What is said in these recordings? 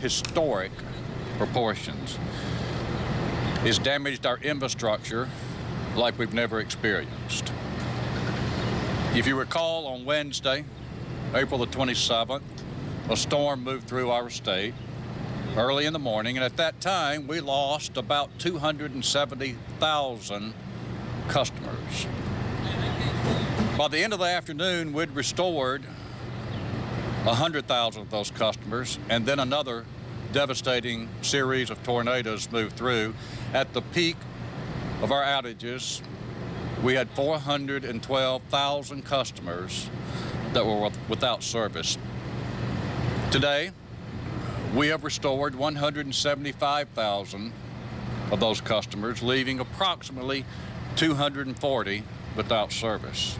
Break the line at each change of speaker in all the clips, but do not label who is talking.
historic proportions. It's damaged our infrastructure like we've never experienced. If you recall, on Wednesday, April the 27th, a storm moved through our state early in the morning, and at that time, we lost about 270,000 customers. By the end of the afternoon, we'd restored 100,000 of those customers, and then another devastating series of tornadoes moved through. At the peak of our outages, we had 412,000 customers that were without service. Today, we have restored 175,000 of those customers, leaving approximately 240 without service.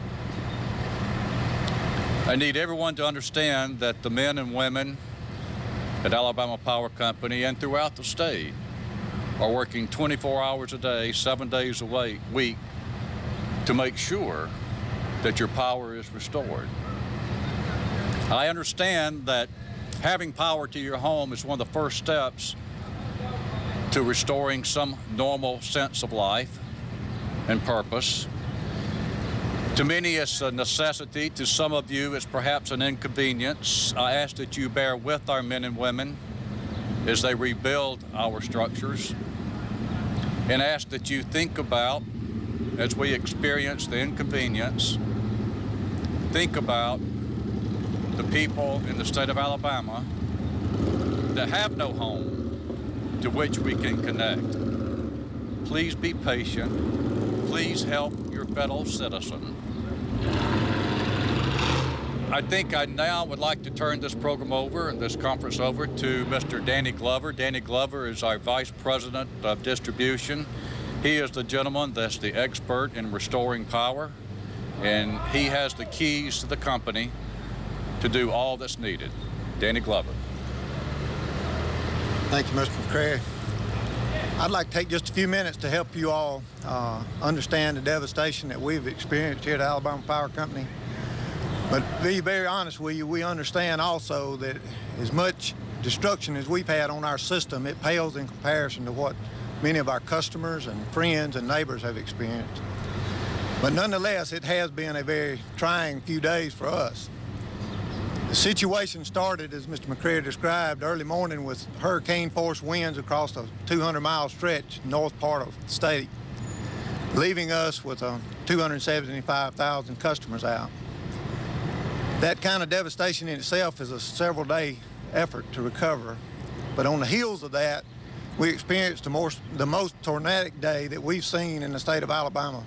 I need everyone to understand that the men and women at Alabama Power Company and throughout the state are working 24 hours a day, 7 days a week to make sure that your power is restored. I understand that having power to your home is one of the first steps to restoring some normal sense of life and purpose. To many, it's a necessity. To some of you, it's perhaps an inconvenience. I ask that you bear with our men and women as they rebuild our structures, and ask that you think about, as we experience the inconvenience, think about the people in the state of Alabama that have no home to which we can connect. Please be patient. Please help your fellow citizen. I think I now would like to turn this program over and this conference over to Mr. Danny Glover. Danny Glover is our Vice President of Distribution. He is the gentleman that's the expert in restoring power, and he has the keys to the company to do all that's needed. Danny Glover.
Thank you, Mr. McCrary. I'd like to take just a few minutes to help you all understand the devastation that we've experienced here at Alabama Power Company. But to be very honest with you, we understand also that as much destruction as we've had on our system, it pales in comparison to what many of our customers and friends and neighbors have experienced. But nonetheless, it has been a very trying few days for us. The situation started, as Mr. McCrary described, early morning with hurricane-force winds across a 200-mile stretch north part of the state, leaving us with 275,000 customers out. That kind of devastation in itself is a several-day effort to recover. But on the heels of that, we experienced the most tornadic day that we've seen in the state of Alabama.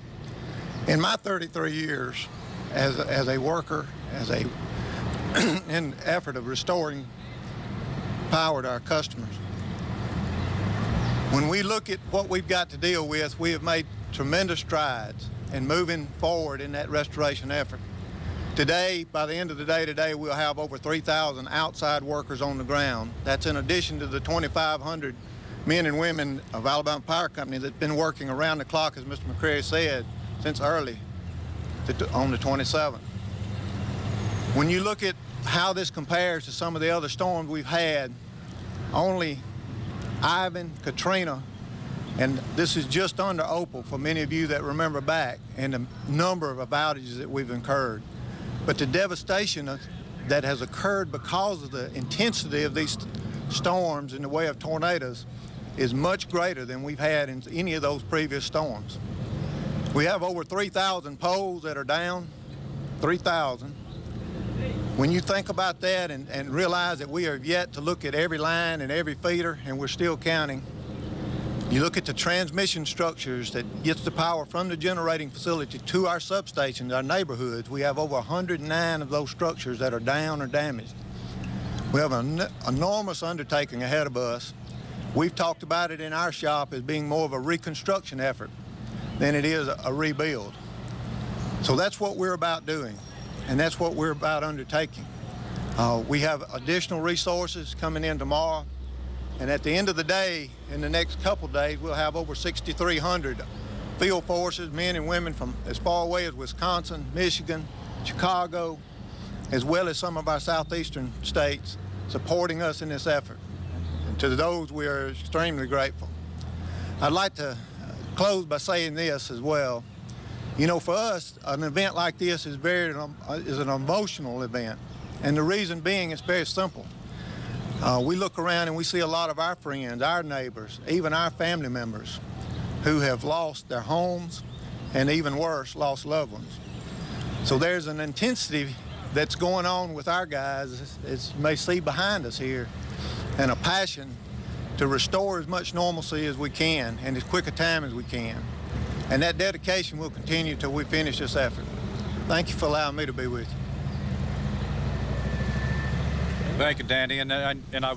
In my 33 years as a worker, in the effort of restoring power to our customers. When we look at what we've got to deal with, we have made tremendous strides in moving forward in that restoration effort. Today, by the end of the day today, we'll have over 3,000 outside workers on the ground. That's in addition to the 2,500 men and women of Alabama Power Company that's been working around the clock, as Mr. McCrary said, since early on the 27th. When you look at how this compares to some of the other storms we've had, only Ivan, Katrina, and this is just under Opal for many of you that remember back, and the number of outages that we've incurred. But the devastation that has occurred because of the intensity of these storms in the way of tornadoes is much greater than we've had in any of those previous storms. We have over 3,000 poles that are down, 3,000. When you think about that and realize that we have yet to look at every line and every feeder, and we're still counting, you look at the transmission structures that gets the power from the generating facility to our substations, our neighborhoods. We have over 109 of those structures that are down or damaged. We have an enormous undertaking ahead of us. We've talked about it in our shop as being more of a reconstruction effort than it is a rebuild. So that's what we're about doing, and that's what we're about undertaking. We have additional resources coming in tomorrow, and at the end of the day, in the next couple days, we'll have over 6,300 field forces, men and women from as far away as Wisconsin, Michigan, Chicago, as well as some of our southeastern states supporting us in this effort. to those we are extremely grateful. I'd like to close by saying this as well. You know, for us, an event like this is an emotional event, and the reason being is very simple. We look around and we see a lot of our friends, our neighbors, even our family members who have lost their homes and, even worse, lost loved ones. So there's an intensity that's going on with our guys, as you may see behind us here, and a passion to restore as much normalcy as we can in as quick a time as we can. And that dedication will continue till we finish this effort. Thank you for allowing me to be with you.
Thank you, Danny, and I would like